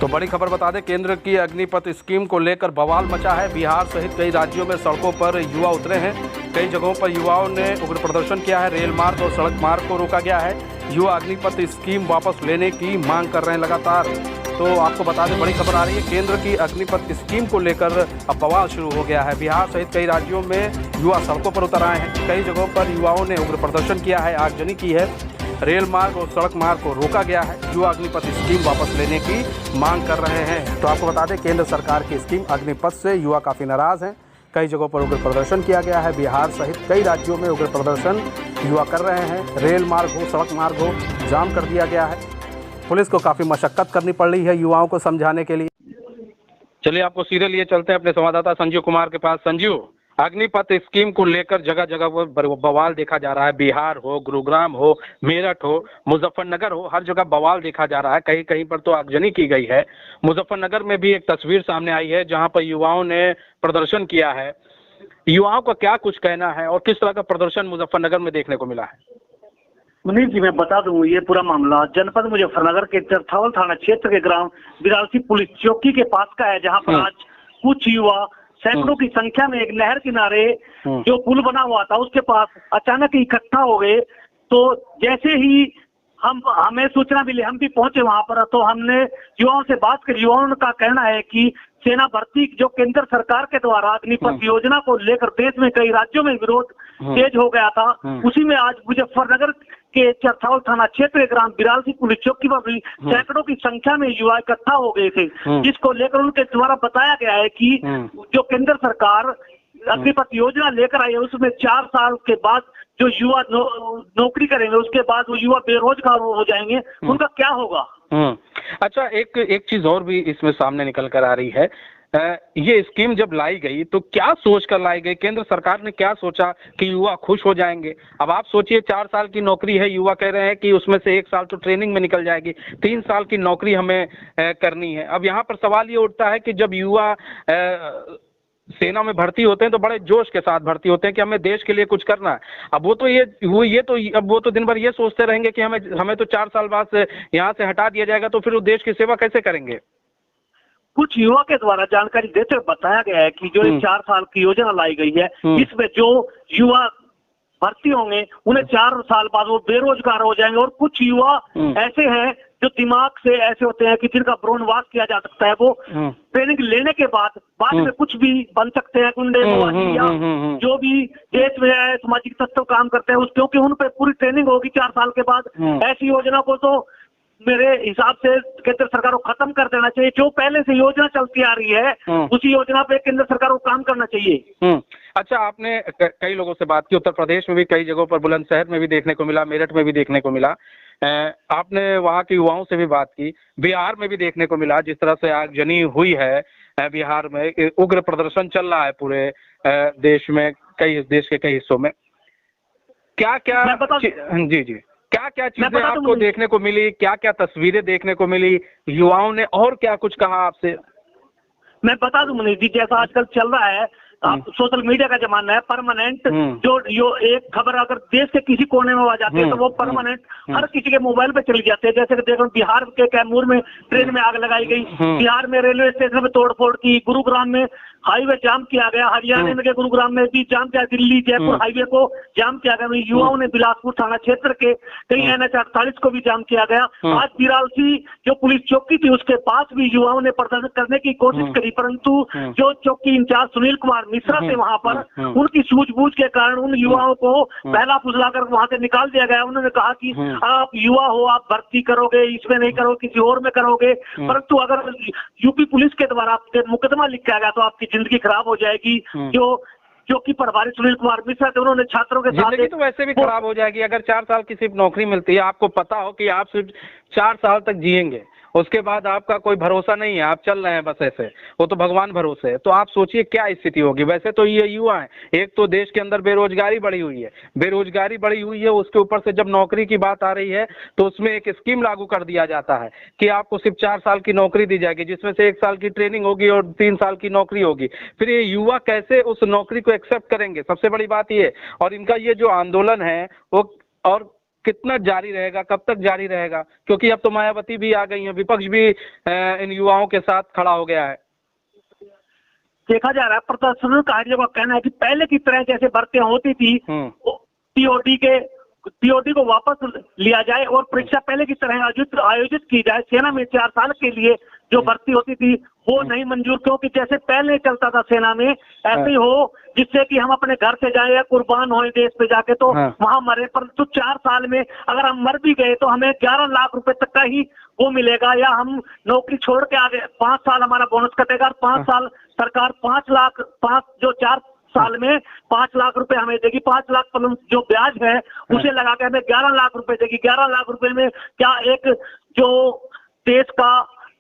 तो बड़ी खबर बता दें, केंद्र की अग्निपथ स्कीम को लेकर बवाल मचा है। बिहार सहित कई राज्यों में सड़कों पर युवा उतरे हैं। कई जगहों पर युवाओं ने उग्र प्रदर्शन किया है। रेल मार्ग और सड़क मार्ग को रोका गया है। युवा अग्निपथ स्कीम वापस लेने की मांग कर रहे हैं लगातार। तो आपको बता दें, बड़ी खबर आ रही है, केंद्र की अग्निपथ स्कीम को लेकर अब बवाल शुरू हो गया है। बिहार सहित कई राज्यों में युवा सड़कों पर उतर आए हैं। कई जगहों पर युवाओं ने उग्र प्रदर्शन किया है, आगजनी की है। रेल मार्ग और सड़क मार्ग को रोका गया है। युवा अग्निपथ स्कीम वापस लेने की मांग कर रहे हैं। तो आपको बता दें, केंद्र सरकार की स्कीम अग्निपथ से युवा काफ़ी नाराज़ हैं। कई जगहों पर उग्र प्रदर्शन किया गया है। बिहार सहित कई राज्यों में उग्र प्रदर्शन युवा कर रहे हैं। रेल मार्ग हो, सड़क मार्ग हो, जाम कर दिया गया है। पुलिस को काफ़ी मशक्कत करनी पड़ रही है युवाओं को समझाने के लिए। चलिए, आपको सीधे लिए चलते हैं अपने संवाददाता संजीव कुमार के पास। संजीव, अग्निपथ स्कीम को लेकर जगह जगह पर बवाल देखा जा रहा है। बिहार हो, गुरुग्राम हो, मेरठ हो, मुजफ्फरनगर हो, हर जगह बवाल देखा जा रहा है। कहीं कहीं पर तो आगजनी की गई है। मुजफ्फरनगर में भी एक तस्वीर सामने आई है जहां पर युवाओं ने प्रदर्शन किया है। युवाओं का क्या कुछ कहना है और किस तरह का प्रदर्शन मुजफ्फरनगर में देखने को मिला है? मुनीर जी, मैं बता दूं, ये पूरा मामला जनपद मुजफ्फरनगर के चरथावल थाना क्षेत्र के ग्राम बिरालसी पुलिस चौकी के पास का है, जहां पर आज कुछ युवा सैकड़ों की संख्या में एक नहर किनारे जो पुल बना हुआ था उसके पास अचानक इकट्ठा हो गए। तो जैसे ही हमें सूचना मिली, हम भी पहुंचे वहां पर, तो हमने युवाओं से बात करी। युवाओं का कहना है कि सेना भर्ती जो केंद्र सरकार के द्वारा अग्निपथ योजना को लेकर देश में कई राज्यों में विरोध तेज हो गया था। उसी में आज मुजफ्फरनगर के चरथावल थाना क्षेत्र ग्राम बिरालसी पुलिस चौकी पर भी सैकड़ों की संख्या में युवा इकट्ठा हो गए थे, जिसको लेकर उनके द्वारा बताया गया है कि जो केंद्र सरकार अग्निपथ योजना लेकर आई है उसमें 4 साल के बाद जो युवा नौकरी करेंगे उसके बाद वो युवा बेरोजगार हो जाएंगे, उनका क्या होगा। अच्छा, एक चीज और भी इसमें सामने निकल कर आ रही है। ये स्कीम जब लाई गई तो क्या सोच कर लाई गई? केंद्र सरकार ने क्या सोचा कि युवा खुश हो जाएंगे? अब आप सोचिए, 4 साल की नौकरी है, युवा कह रहे हैं कि उसमें से 1 साल तो ट्रेनिंग में निकल जाएगी, 3 साल की नौकरी हमें करनी है। अब यहाँ पर सवाल ये उठता है कि जब युवा सेना में भर्ती होते हैं तो बड़े जोश के साथ भर्ती होते हैं कि हमें देश के लिए कुछ करना है। अब वो तो दिन भर ये सोचते रहेंगे कि हमें तो 4 साल बाद से यहाँ से हटा दिया जाएगा, तो फिर वो देश की सेवा कैसे करेंगे? कुछ युवा के द्वारा जानकारी देते हुए बताया गया है कि जो 4 साल की योजना लाई गई है, इसमें जो युवा भर्ती होंगे उन्हें 4 साल बाद वो बेरोजगार हो जाएंगे। और कुछ युवा ऐसे हैं जो दिमाग से ऐसे होते हैं कि जिनका ब्रेन वॉश किया जा सकता है, वो ट्रेनिंग लेने के बाद में कुछ भी बन सकते हैं, गुंडे या जो भी देश में है सामाजिक तत्व काम करते हैं उस, क्योंकि उन पर पूरी ट्रेनिंग होगी 4 साल के बाद। ऐसी योजना को तो मेरे हिसाब से केंद्र सरकार को खत्म कर देना चाहिए। जो पहले से योजना चलती आ रही है उसी योजना पे केंद्र सरकार को काम करना चाहिए। अच्छा, आपने कई लोगों से बात की, उत्तर प्रदेश में भी कई जगहों पर, बुलंदशहर में भी देखने को मिला, मेरठ में भी देखने को मिला। आपने वहाँ के युवाओं से भी बात की, बिहार में भी देखने को मिला जिस तरह से आगजनी हुई है। बिहार में उग्र प्रदर्शन चल रहा है पूरे देश में, देश के कई हिस्सों में। क्या क्या जी क्या क्या चीजें आपको देखने को मिली? क्या क्या तस्वीरें देखने को मिली? युवाओं ने और क्या कुछ कहा आपसे? मैं बता दूं मनीष जी, जैसा आजकल चल रहा है, सोशल मीडिया का जमाना है, परमानेंट जो एक खबर अगर देश के किसी कोने में आ जाती है तो वो परमानेंट हर किसी के मोबाइल पे चली जाती है। जैसे कि देखो, बिहार के कैमूर में ट्रेन में आग लगाई गई, बिहार में रेलवे स्टेशन में तोड़फोड़ की, गुरुग्राम में हाईवे जाम किया गया, हरियाणा में गुरुग्राम में भी जाम किया, दिल्ली जयपुर हाईवे को जाम किया गया। युवाओं ने बिलासपुर थाना क्षेत्र के कई NH 48 को भी जाम किया गया। आज बिरालसी जो पुलिस चौकी थी उसके पास भी युवाओं ने प्रदर्शन करने की कोशिश करी, परंतु जो चौकी इंचार्ज सुनील कुमार मिश्रा थे वहां पर, उनकी सूझबूझ के कारण उन युवाओं को पहला फुसलाकर वहां से निकाल दिया गया। उन्होंने कहा कि आप युवा हो, आप भर्ती करोगे, इसमें नहीं करोगे, किसी और में करोगे, परंतु अगर यूपी पुलिस के द्वारा मुकदमा लिखा गया तो आपकी जिंदगी खराब हो जाएगी। जो कि प्रभारी सुनील कुमार मिश्रा थे, उन्होंने छात्रों के साथ, जिंदगी तो वैसे भी खराब हो जाएगी अगर 4 साल की सिर्फ नौकरी मिलती है। आपको पता हो कि आप सिर्फ 4 साल तक जिएंगे, उसके बाद आपका कोई भरोसा नहीं है, आप चल रहे हैं बस ऐसे, वो तो भगवान भरोसे है। तो आप सोचिए क्या स्थिति होगी। वैसे तो ये युवा है, एक तो देश के अंदर बेरोजगारी बढ़ी हुई है, उसके ऊपर से जब नौकरी की बात आ रही है तो उसमें एक स्कीम लागू कर दिया जाता है कि आपको सिर्फ 4 साल की नौकरी दी जाएगी, जिसमें से 1 साल की ट्रेनिंग होगी और 3 साल की नौकरी होगी। फिर ये युवा कैसे उस नौकरी को एक्सेप्ट करेंगे? सबसे बड़ी बात ये। और इनका ये जो आंदोलन है वो, और कितना जारी रहेगा, कब तक जारी रहेगा? क्योंकि अब तो मायावती भी आ गई हैं, विपक्ष भी इन युवाओं के साथ खड़ा हो गया है। देखा जा रहा है प्रदर्शनकारियों का कहना है कि पहले की तरह जैसे भर्तियां होती थी टीओडी को वापस लिया जाए और परीक्षा पहले की तरह आयोजित की जाए। सेना में 4 साल के लिए जो भर्ती होती थी वो नहीं मंजूर, क्योंकि जैसे पहले चलता था सेना में ऐसे ही हो, जिससे कि हम अपने घर से जाए या कुर्बान होए देश पे जाके तो वहां मरे। परंतु 4 साल में अगर हम मर भी गए तो हमें 11 लाख रुपए तक का ही वो मिलेगा, या हम नौकरी छोड़ के आगे 5 साल हमारा बोनस कटेगा और 5 साल सरकार 4 साल में 5 लाख रुपए हमें देगी। 5 लाख प्लस जो ब्याज है उसे लगा के हमें 11 लाख रुपए देगी। 11 लाख रुपए में क्या एक जो देश का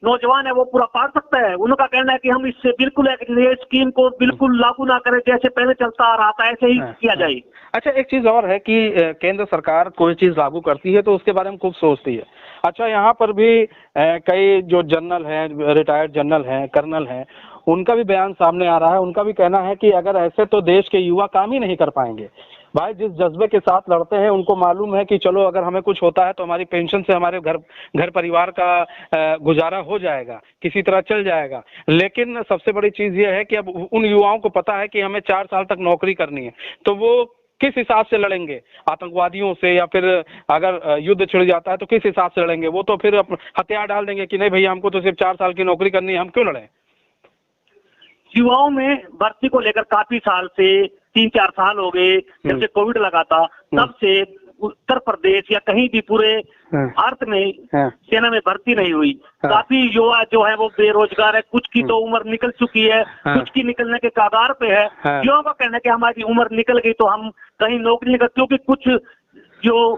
नौजवान है वो पूरा पाल सकता है? उनका कहना है कि हम इससे बिल्कुल ये स्कीम को बिल्कुल लागू ना करें, जैसे पहले चलता आ रहा था ऐसे ही किया जाए। अच्छा, एक चीज और है कि केंद्र सरकार कोई चीज लागू करती है तो उसके बारे में खूब सोचती है। अच्छा, यहाँ पर भी कई जो जनरल हैं, रिटायर्ड जनरल हैं, कर्नल हैं, उनका भी बयान सामने आ रहा है। उनका भी कहना है कि अगर ऐसे तो देश के युवा काम ही नहीं कर पाएंगे। भाई जिस जज्बे के साथ लड़ते हैं उनको मालूम है कि चलो अगर हमें कुछ होता है तो हमारी पेंशन से हमारे घर परिवार का गुजारा हो जाएगा, किसी तरह चल जाएगा। लेकिन सबसे बड़ी चीज ये है कि अब उन युवाओं को पता है कि हमें 4 साल तक नौकरी करनी है, तो वो किस हिसाब से लड़ेंगे? आतंकवादियों से, या फिर अगर युद्ध छिड़ जाता है तो किस हिसाब से लड़ेंगे? वो तो फिर हथियार डाल देंगे कि नहीं भैया हमको तो सिर्फ 4 साल की नौकरी करनी है, हम क्यों लड़ें? युवाओं में भर्ती को लेकर काफी साल से 3-4 साल हो गए, जब से कोविड लगा था तब से उत्तर प्रदेश या कहीं भी पूरे भारत में सेना में भर्ती नहीं हुई। काफी युवा जो है वो बेरोजगार है, कुछ की तो उम्र निकल चुकी है, कुछ की निकलने के कगार पे है। युवाओं का कहना है कि हमारी उम्र निकल गई तो हम कहीं नौकरी नहीं करते, क्योंकि कुछ जो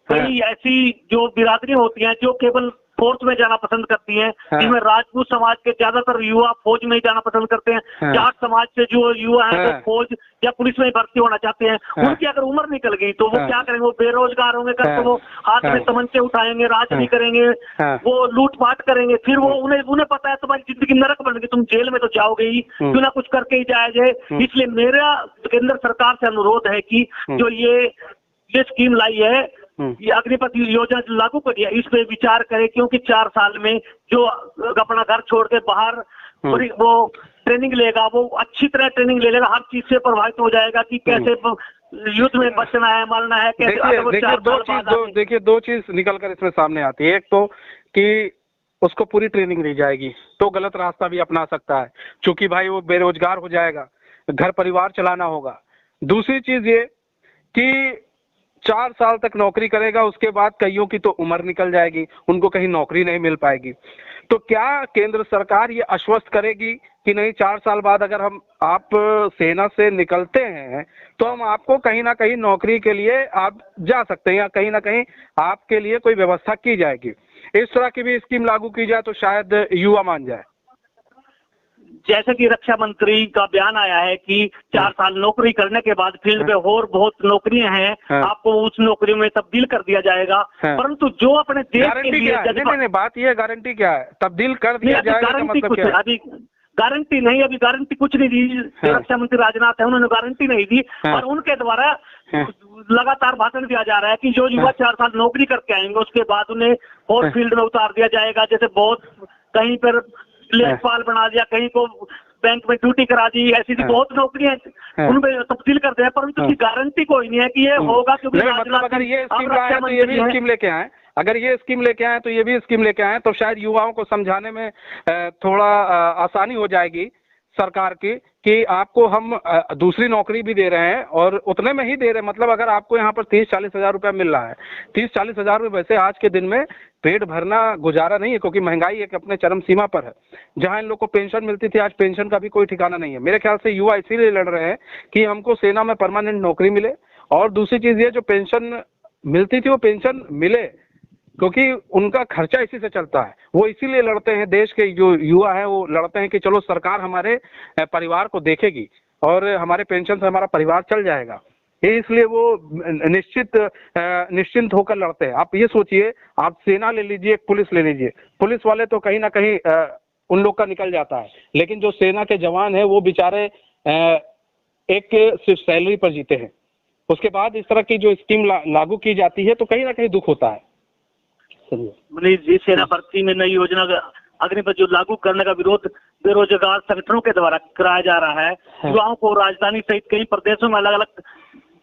कई ऐसी जो बिरादरी होती हैं जो केवल फोर्स में जाना पसंद करती हैं, जिसमें राजपूत समाज के ज्यादातर युवा फौज में ही जाना पसंद करते हैं। जाट समाज से जो युवा हैं वो फौज या पुलिस में भर्ती होना चाहते हैं। उनकी अगर उम्र निकल गई तो वो क्या करेंगे? वो बेरोजगार होंगे, करके वो हाथ में तमंचे उठाएंगे, राज नहीं करेंगे, वो लूटपाट करेंगे। फिर वो उन्हें पता है तुम्हारी जिंदगी नरक बन गई, तुम जेल में तो जाओगे ही, क्यों ना कुछ करके ही जाया जाए। इसलिए मेरा केंद्र सरकार से अनुरोध है कि जो ये स्कीम लाई है, ये अग्निपथ योजना लागू करिए, इस पे विचार करें। क्योंकि 4 साल में जो अपना घर छोड़ के बाहर वो ट्रेनिंग लेगा, वो अच्छी तरह ट्रेनिंग ले लेगा, हर चीज से प्रभावित हो जाएगा कि कैसे युद्ध में बचना है, मरना है, कैसे। देखिए दो चीज निकल कर इसमें सामने आती है। एक तो कि उसको पूरी ट्रेनिंग दी जाएगी तो गलत रास्ता भी अपना सकता है, क्योंकि भाई वो बेरोजगार हो जाएगा, घर परिवार चलाना होगा। दूसरी चीज ये कि 4 साल तक नौकरी करेगा, उसके बाद कईयों की तो उम्र निकल जाएगी, उनको कहीं नौकरी नहीं मिल पाएगी। तो क्या केंद्र सरकार ये आश्वस्त करेगी कि नहीं 4 साल बाद अगर आप सेना से निकलते हैं तो हम आपको कहीं ना कहीं नौकरी के लिए आप जा सकते हैं, या कहीं ना कहीं आपके लिए कोई व्यवस्था की जाएगी? इस तरह की भी स्कीम लागू की जाए तो शायद युवा मान जाए। जैसे कि रक्षा मंत्री का बयान आया है कि 4 साल नौकरी करने के बाद फील्ड पे और बहुत नौकरियां हैं, आपको उस नौकरी में तब्दील कर दिया जाएगा। परंतु जो अपने देश के लिए नहीं, बात ये गारंटी क्या है? तब्दील कर दिया जाएगा, मतलब क्या है? अभी गारंटी नहीं, अभी गारंटी कुछ नहीं दी। रक्षा मंत्री राजनाथ है, उन्होंने गारंटी नहीं दी, और उनके द्वारा लगातार भाषण दिया जा रहा है कि जो युवा 4 साल नौकरी करके आएंगे उसके बाद उन्हें और फील्ड में उतार दिया जाएगा। जैसे बहुत कहीं पर लेखपाल बना दिया, कहीं को बैंक में ड्यूटी करा दी, ऐसी बहुत नौकरियां उनमें तब्दील करते हैं, पर उनकी गारंटी कोई नहीं है कि ये होगा। क्योंकि मतलब अगर ये स्कीम लाए तो ये भी स्कीम लेके आए, अगर ये स्कीम लेके आए तो ये भी स्कीम लेके आए तो शायद युवाओं को समझाने में थोड़ा आसानी हो जाएगी सरकार की कि आपको हम दूसरी नौकरी भी दे रहे हैं और उतने में ही दे रहे हैं। मतलब अगर आपको यहाँ पर 30-40 हज़ार रुपया मिल रहा है, 30-40 हज़ार रुपये वैसे आज के दिन में पेट भरना गुजारा नहीं है, क्योंकि महंगाई एक अपने चरम सीमा पर है। जहाँ इन लोग को पेंशन मिलती थी, आज पेंशन का भी कोई ठिकाना नहीं है। मेरे ख्याल से युवा इसीलिए लड़ रहे हैं कि हमको सेना में परमानेंट नौकरी मिले, और दूसरी चीज़ ये जो पेंशन मिलती थी वो पेंशन मिले, क्योंकि उनका खर्चा इसी से चलता है। वो इसीलिए लड़ते हैं, देश के जो युवा हैं वो लड़ते हैं कि चलो सरकार हमारे परिवार को देखेगी और हमारे पेंशन से हमारा परिवार चल जाएगा। इसलिए वो निश्चिंत होकर लड़ते हैं। आप ये सोचिए, आप सेना ले लीजिए, पुलिस ले लीजिए, पुलिस वाले तो कहीं ना कहीं उन लोग का निकल जाता है, लेकिन जो सेना के जवान हैं वो बेचारे एक सिर्फ सैलरी पर जीते हैं। उसके बाद इस तरह की जो स्कीम लागू की जाती है तो कहीं ना कहीं दुख होता है। मनीष जी, सेना भर्ती में नई योजना अग्निपथ जो लागू करने का विरोध बेरोजगार संगठनों के द्वारा कराया जा रहा है। युवाओं को राजधानी सहित कई प्रदेशों में अलग अलग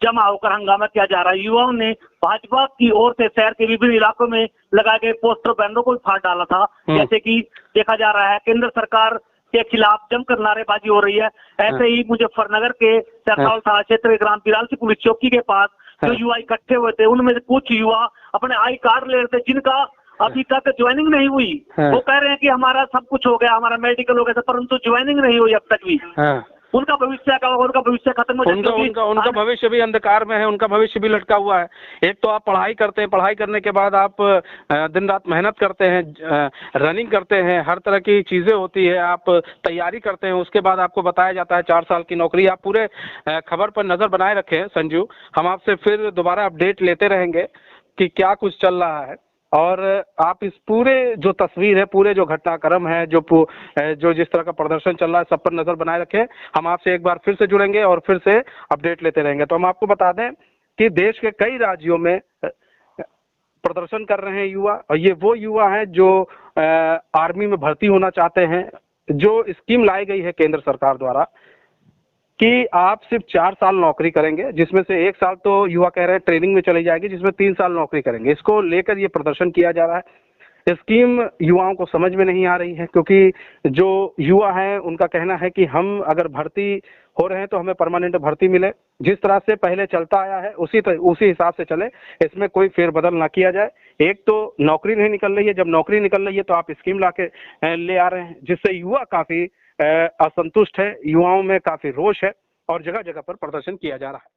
जमा होकर हंगामा किया जा रहा है। युवाओं ने भाजपा की ओर से शहर के विभिन्न इलाकों में लगाए गए पोस्टर बैनरों को फाड़ डाला था। जैसे कि देखा जा रहा है केंद्र सरकार के खिलाफ जमकर नारेबाजी हो रही है। ऐसे ही मुजफ्फरनगर के सरसावल थाना क्षेत्र के ग्राम बिरालसी पुलिस चौकी के पास जो युवा इकट्ठे हुए थे, उनमें से कुछ युवा अपने आई कार्ड ले रहे थे जिनका अभी तक ज्वाइनिंग नहीं हुई। वो कह रहे हैं कि हमारा सब कुछ हो गया, हमारा मेडिकल हो गया, परंतु ज्वाइनिंग नहीं हुई अब तक भी। उनका भविष्य का उनका भविष्य खत्म हो जाएगा। उनका भविष्य भी अंधकार में है, उनका भविष्य भी लटका हुआ है। एक तो आप पढ़ाई करते हैं, पढ़ाई करने के बाद आप दिन रात मेहनत करते हैं, रनिंग करते हैं, हर तरह की चीज़ें होती है, आप तैयारी करते हैं, उसके बाद आपको बताया जाता है 4 साल की नौकरी। आप पूरे खबर पर नज़र बनाए रखें संजू, हम आपसे फिर दोबारा अपडेट लेते रहेंगे कि क्या कुछ चल रहा है। और आप इस पूरे जो तस्वीर है, पूरे जो घटनाक्रम है, जो जिस तरह का प्रदर्शन चल रहा है, सब पर नजर बनाए रखें। हम आपसे एक बार फिर से जुड़ेंगे और फिर से अपडेट लेते रहेंगे। तो हम आपको बता दें कि देश के कई राज्यों में प्रदर्शन कर रहे हैं युवा, और ये वो युवा हैं जो आर्मी में भर्ती होना चाहते हैं। जो स्कीम लाई गई है केंद्र सरकार द्वारा कि आप सिर्फ 4 साल नौकरी करेंगे, जिसमें से 1 साल तो युवा कह रहे हैं ट्रेनिंग में चली जाएगी, जिसमें 3 साल नौकरी करेंगे। इसको लेकर ये प्रदर्शन किया जा रहा है। स्कीम युवाओं को समझ में नहीं आ रही है, क्योंकि जो युवा हैं उनका कहना है कि हम अगर भर्ती हो रहे हैं तो हमें परमानेंट भर्ती मिले, जिस तरह से पहले चलता आया है उसी हिसाब से चले, इसमें कोई फेरबदल ना किया जाए। एक तो नौकरी नहीं निकल रही है, जब नौकरी निकल रही है तो आप स्कीम ला के ले आ रहे हैं, जिससे युवा काफी असंतुष्ट है, युवाओं में काफी रोष है और जगह जगह पर प्रदर्शन किया जा रहा है।